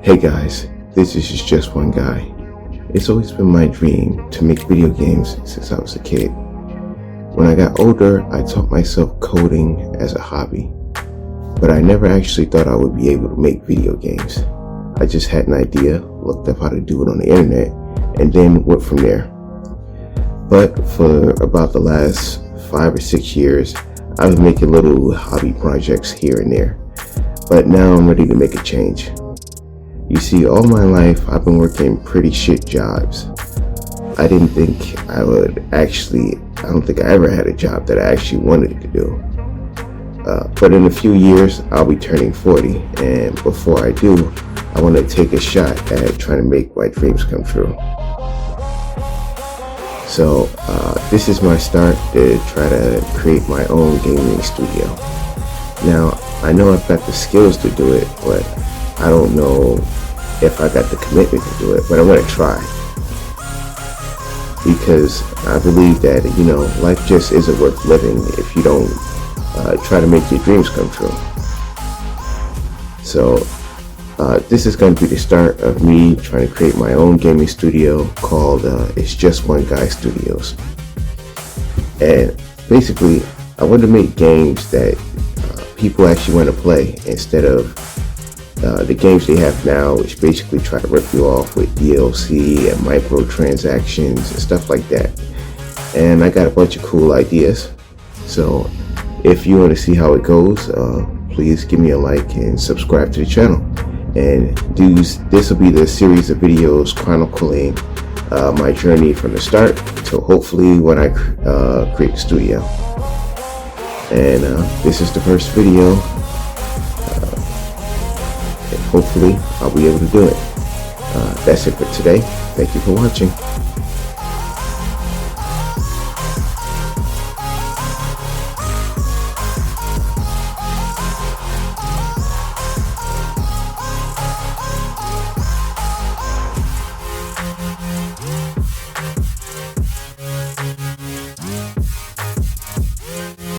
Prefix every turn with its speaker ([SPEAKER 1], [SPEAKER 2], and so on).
[SPEAKER 1] Hey guys, this is Just One Guy. It's always been my dream to make video games since I was a kid. When I got older, I taught myself coding as a hobby, but I never actually thought I would be able to make video games. I just had an idea, looked up how to do it on the internet, and then went from there. But for about the last 5 or 6 years, I've been making little hobby projects here and there, but now I'm ready to make a change. You see, all my life I've been working pretty shit jobs. I don't think I ever had a job that I actually wanted to do. But in a few years, I'll be turning 40, and before I do, I want to take a shot at trying to make my dreams come true. So this is my start to try to create my own gaming studio. Now, I know I've got the skills to do it, but I don't know if I got the commitment to do it, but I'm going to try. Because I believe that, life just isn't worth living if you don't try to make your dreams come true. So this is going to be the start of me trying to create my own gaming studio called ItsJustOneGuy Studios. And basically, I want to make games that people actually want to play instead of the games they have now, which basically try to rip you off with DLC and microtransactions and stuff like that. And I got a bunch of cool ideas. So if you want to see how it goes, please give me a like and subscribe to the channel. And this will be the series of videos chronicling my journey from the start to hopefully when I create the studio. And this is the first video. Hopefully I'll be able to do it. That's it for today. Thank you for watching.